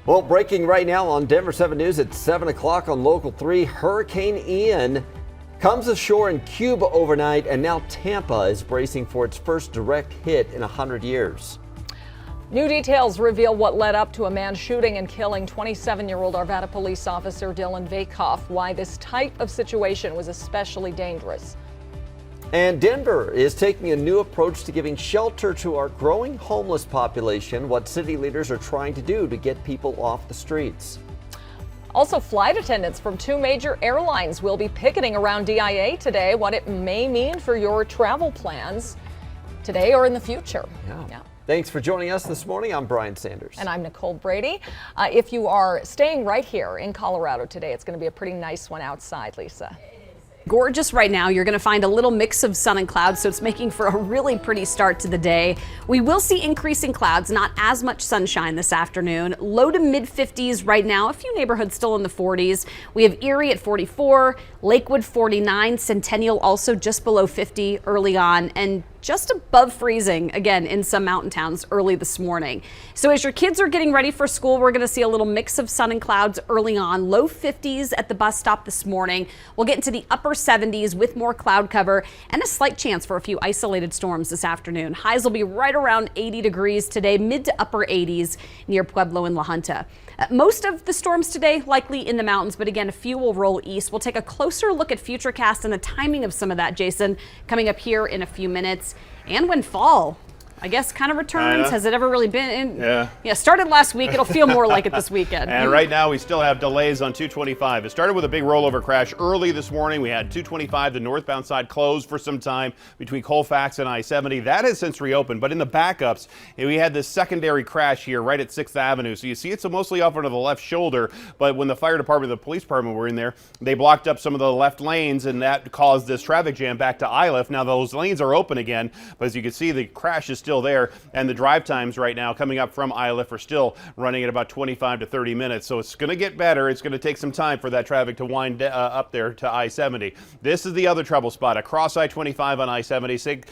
Well, breaking right now on Denver 7 News at 7 o'clock on Local 3, Hurricane Ian comes ashore in Cuba overnight, and now Tampa is bracing for its first direct hit in 100 years. New details reveal what led up to a man shooting and killing 27-year-old Arvada police officer Dylan Vakoff, why this type of situation was especially dangerous. And Denver is taking a new approach to giving shelter to our growing homeless population, what city leaders are trying to do to get people off the streets. Also, flight attendants from 2 major airlines will be picketing around DIA today, what it may mean for your travel plans today or in the future. Yeah. Thanks for joining us this morning. I'm Brian Sanders. And I'm Nicole Brady. If you are staying right here in Colorado today, it's going to be a pretty nice one outside, Lisa. Gorgeous right now. You're going to find a little mix of sun and clouds, so it's making for a really pretty start to the day. We will see increasing clouds, not as much sunshine this afternoon. Low to mid 50s right now. A few neighborhoods still in the 40s. We have Erie at 44, Lakewood 49, Centennial also just below 50 early on, and just above freezing again in some mountain towns early this morning. So as your kids are getting ready for school, we're going to see a little mix of sun and clouds early on. Low 50s at the bus stop this morning. We'll get into the upper 70s with more cloud cover and a slight chance for a few isolated storms this afternoon. Highs will be right around 80 degrees today, mid to upper 80s near Pueblo and La Junta. Most of the storms today likely in the mountains, but again, a few will roll east. We'll take a closer look at Futurecast and the timing of some of that, Jason, coming up here in a few minutes. And when fall, I guess, kind of returns. Has it ever really been in? Yeah, started last week. It'll feel more like it this weekend. And right now we still have delays on 225. It started with a big rollover crash early this morning. We had 225, the northbound side, closed for some time between Colfax and I-70. That has since reopened, but in the backups, we had this secondary crash here right at 6th Avenue. So you see it's mostly off onto the left shoulder, but when the fire department and the police department were in there, they blocked up some of the left lanes, and that caused this traffic jam back to ILIF. Now those lanes are open again, but as you can see, the crash is still there, and the drive times right now coming up from ILIF are still running at about 25 to 30 minutes. So it's going to get better. It's going to take some time for that traffic to wind up there to I-70. This is the other trouble spot across I-25 on I-70.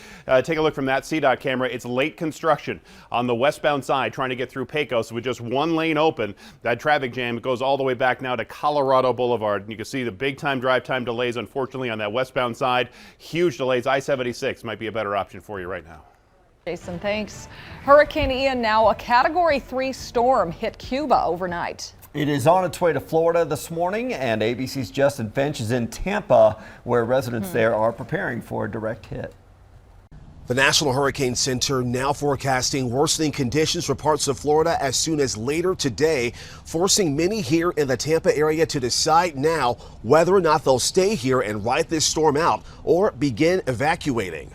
Take a look from that CDOT camera. It's late construction on the westbound side trying to get through Pecos with just one lane open. That traffic jam goes all the way back now to Colorado Boulevard. And you can see the big time drive time delays, unfortunately, on that westbound side. Huge delays. I-76 might be a better option for you right now. Jason, thanks. Hurricane Ian, now a Category 3 storm, hit Cuba overnight. It is on its way to Florida this morning, and ABC's Justin Finch is in Tampa, where residents there are preparing for a direct hit. The National Hurricane Center now forecasting worsening conditions for parts of Florida as soon as later today, forcing many here in the Tampa area to decide now whether or not they'll stay here and ride this storm out or begin evacuating.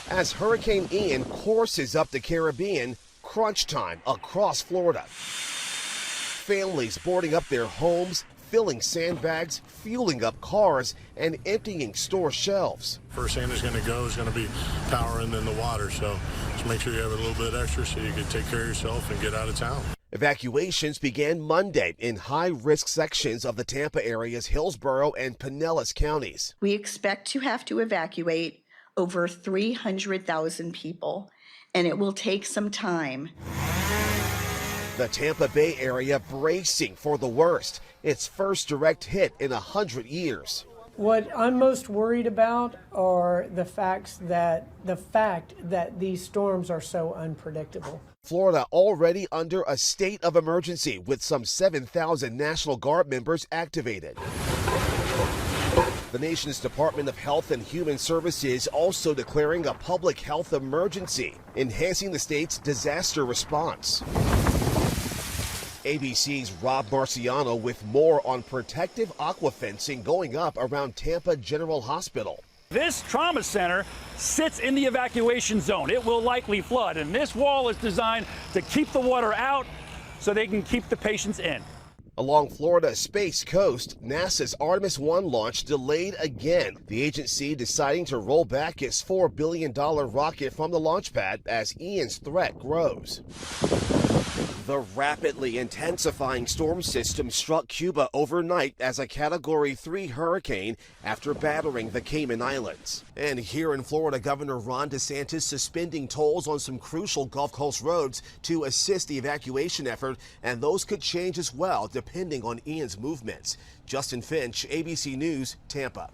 As Hurricane Ian courses up the Caribbean, crunch time across Florida. Families boarding up their homes, filling sandbags, fueling up cars, and emptying store shelves. First thing that's going to go is going to be power and then the water, so just make sure you have a little bit extra so you can take care of yourself and get out of town. Evacuations began Monday in high-risk sections of the Tampa area's Hillsborough and Pinellas counties. We expect to have to evacuate over 300,000 people, and it will take some time. The Tampa Bay area bracing for the worst, its first direct hit in 100 years. What I'm most worried about are the fact that these storms are so unpredictable. Florida already under a state of emergency with some 7,000 National Guard members activated. The nation's Department of Health and Human Services also declaring a public health emergency, enhancing the state's disaster response. ABC's Rob Marciano with more on protective aqua fencing going up around Tampa General Hospital. This trauma center sits in the evacuation zone. It will likely flood, and this wall is designed to keep the water out so they can keep the patients in. Along Florida's Space Coast, NASA's Artemis 1 launch delayed again. The agency deciding to roll back its $4 billion rocket from the launch pad as Ian's threat grows. The rapidly intensifying storm system struck Cuba overnight as a Category 3 hurricane after battering the Cayman Islands. And here in Florida, Governor Ron DeSantis suspending tolls on some crucial Gulf Coast roads to assist the evacuation effort, and those could change as well depending on Ian's movements. Justin Finch, ABC News, Tampa.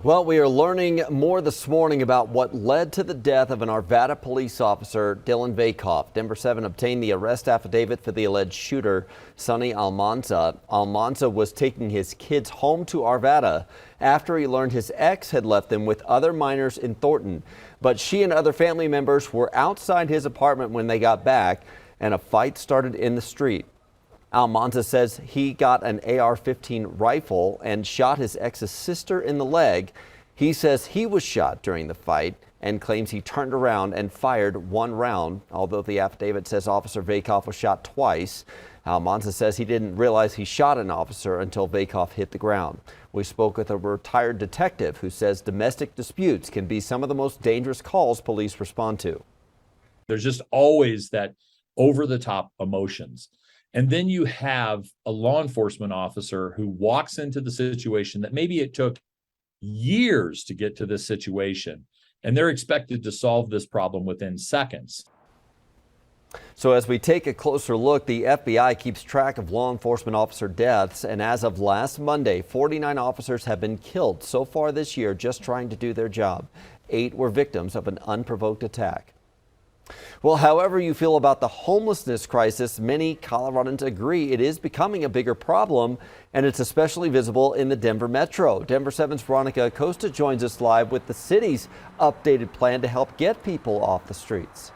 Well, we are learning more this morning about what led to the death of an Arvada police officer, Dylan Vakoff. Denver 7 obtained the arrest affidavit for the alleged shooter, Sonny Almanza. Almanza was taking his kids home to Arvada after he learned his ex had left them with other minors in Thornton. But she and other family members were outside his apartment when they got back, and a fight started in the street. Almanza says he got an AR-15 rifle and shot his ex's sister in the leg. He says he was shot during the fight and claims he turned around and fired one round, although the affidavit says Officer Vakoff was shot twice. Almanza says he didn't realize he shot an officer until Vakoff hit the ground. We spoke with a retired detective who says domestic disputes can be some of the most dangerous calls police respond to. There's just always that over-the-top emotions. And then you have a law enforcement officer who walks into the situation that maybe it took years to get to this situation, and they're expected to solve this problem within seconds. So as we take a closer look, the FBI keeps track of law enforcement officer deaths, and as of last Monday, 49 officers have been killed so far this year just trying to do their job. 8 were victims of an unprovoked attack. Well, however you feel about the homelessness crisis, many Coloradans agree it is becoming a bigger problem, and it's especially visible in the Denver metro. Denver 7's Veronica Acosta joins us live with the city's updated plan to help get people off the streets.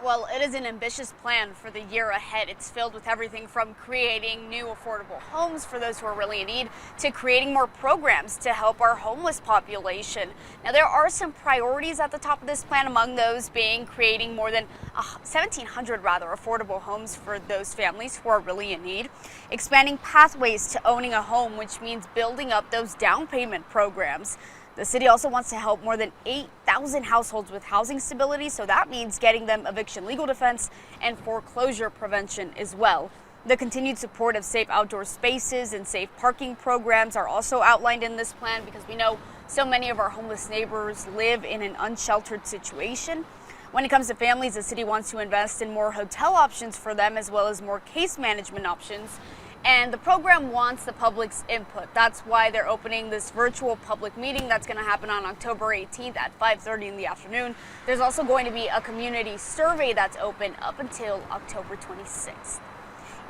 Well, it is an ambitious plan for the year ahead. It's filled with everything from creating new affordable homes for those who are really in need to creating more programs to help our homeless population. Now, there are some priorities at the top of this plan, among those being creating more than 1,700 affordable homes for those families who are really in need, expanding pathways to owning a home, which means building up those down payment programs. The city also wants to help more than 8,000 households with housing stability, so that means getting them eviction legal defense and foreclosure prevention as well. The continued support of safe outdoor spaces and safe parking programs are also outlined in this plan because we know so many of our homeless neighbors live in an unsheltered situation. When it comes to families, the city wants to invest in more hotel options for them as well as more case management options. And the program wants the public's input. That's why they're opening this virtual public meeting that's going to happen on October 18th at 5:30 in the afternoon. There's also going to be a community survey that's open up until October 26th.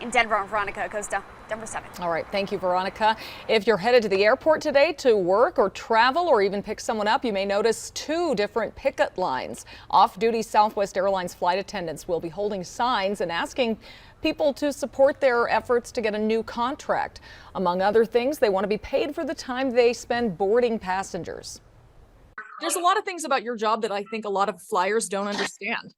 In Denver, I'm Veronica Acosta, Denver 7. All right, thank you, Veronica. If you're headed to the airport today to work or travel or even pick someone up, you may notice 2 different picket lines. Off-duty Southwest Airlines flight attendants will be holding signs and asking people to support their efforts to get a new contract. Among other things, they want to be paid for the time they spend boarding passengers. There's a lot of things about your job that I think a lot of flyers don't understand.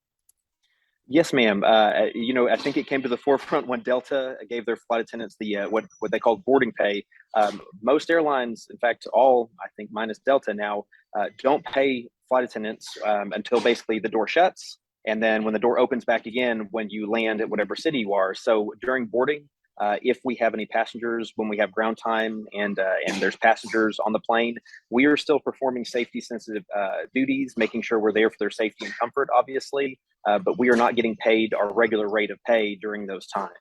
Yes, ma'am. I think it came to the forefront when Delta gave their flight attendants the what they called boarding pay. Most airlines, in fact, all I think minus Delta now, don't pay flight attendants until basically the door shuts, and then when the door opens back again when you land at whatever city you are. So during boarding, if we have any passengers, when we have ground time and there's passengers on the plane, we are still performing safety sensitive duties, making sure we're there for their safety and comfort, obviously, but we are not getting paid our regular rate of pay during those times.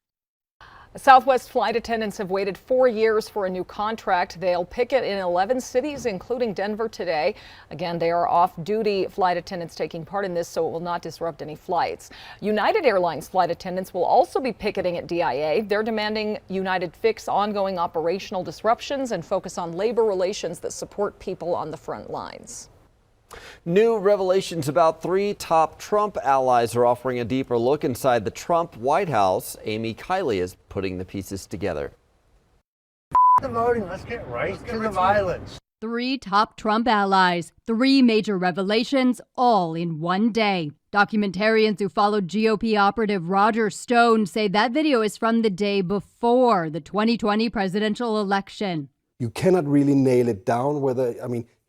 Southwest flight attendants have waited 4 years for a new contract. They'll picket in 11 cities, including Denver today. Again, they are off-duty flight attendants taking part in this, so it will not disrupt any flights. United Airlines flight attendants will also be picketing at DIA. They're demanding United fix ongoing operational disruptions and focus on labor relations that support people on the front lines. New revelations about 3 top Trump allies are offering a deeper look inside the Trump White House. Amy Kiley is putting the pieces together. The voting, let's get right to the violence. 3 top Trump allies, 3 major revelations, all in one day. Documentarians who followed GOP operative Roger Stone say that video is from the day before the 2020 presidential election. You cannot really nail it down whether,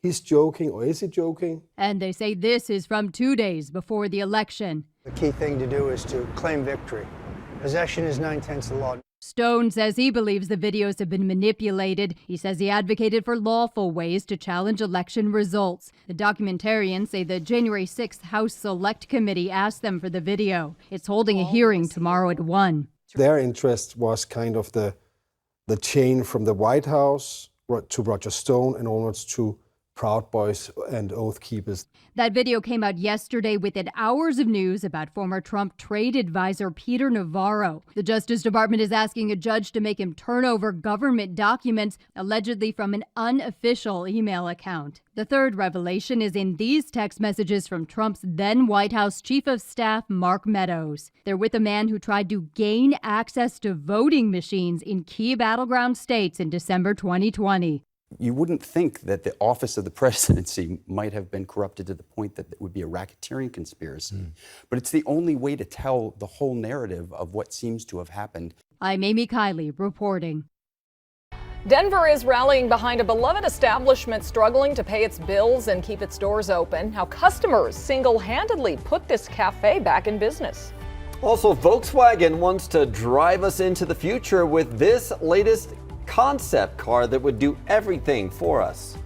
he's joking or is he joking? And they say this is from 2 days before the election. The key thing to do is to claim victory. Possession is 9/10 the law. Stone says he believes the videos have been manipulated. He says he advocated for lawful ways to challenge election results. The documentarians say the January 6th House Select Committee asked them for the video. It's holding a hearing tomorrow at 1. Their interest was kind of the chain from the White House to Roger Stone and onwards to Proud Boys and Oath Keepers. That video came out yesterday within hours of news about former Trump trade advisor Peter Navarro. The Justice Department is asking a judge to make him turn over government documents allegedly from an unofficial email account. The third revelation is in these text messages from Trump's then White House Chief of Staff, Mark Meadows. They're with a man who tried to gain access to voting machines in key battleground states in December 2020. You wouldn't think that the office of the presidency might have been corrupted to the point that it would be a racketeering conspiracy. But it's the only way to tell the whole narrative of what seems to have happened. I'm Amy Kiley reporting. Denver is rallying behind a beloved establishment struggling to pay its bills and keep its doors open. How customers single-handedly put this cafe back in business. Also, Volkswagen wants to drive us into the future with this latest concept car that would do everything for us.